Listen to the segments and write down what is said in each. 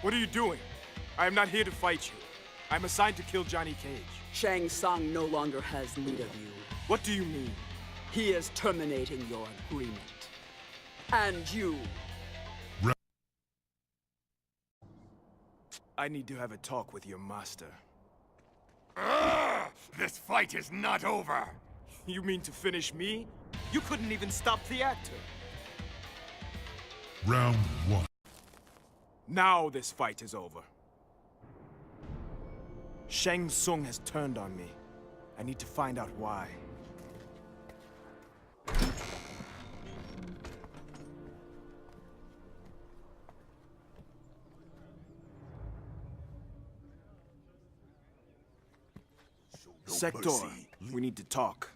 What are you doing? I am not here to fight you. I'm assigned to kill Johnny Cage. Shang Tsung no longer has need of you. What do you mean? He is terminating your agreement. And you. I need to have a talk with your master. This fight is not over! You mean to finish me? You couldn't even stop the actor. Round 1. Now this fight is over. Shang Tsung has turned on me. I need to find out why. Sector, we need to talk.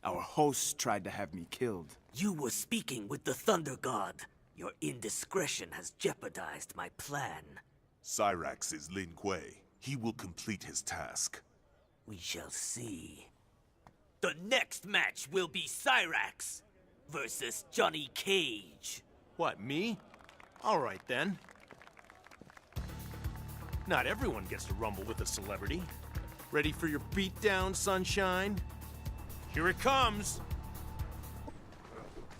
Our hosts tried to have me killed. You were speaking with the Thunder God. Your indiscretion has jeopardized my plan. Cyrax is Lin Kuei. He will complete his task. We shall see. The next match will be Cyrax versus Johnny Cage. What, me? All right, then. Not everyone gets to rumble with a celebrity. Ready for your beatdown, sunshine? Here it comes!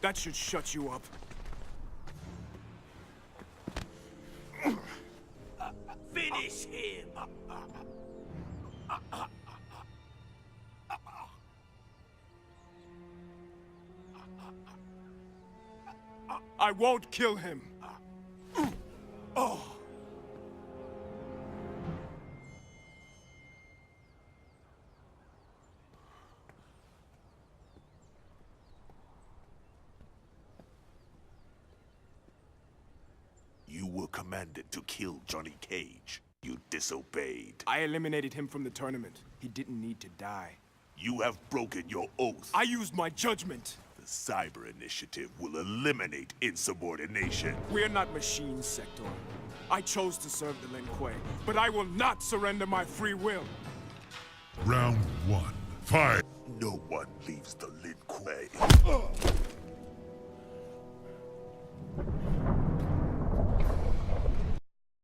That should shut you up. Finish him! I won't kill him. Oh. You were commanded to kill Johnny Cage. You disobeyed. I eliminated him from the tournament. He didn't need to die. You have broken your oath. I used my judgment. The Cyber Initiative will eliminate insubordination. We're not machines, Sector. I chose to serve the Lin Kuei, but I will not surrender my free will. Round 1. Fight! No one leaves the Lin Kuei.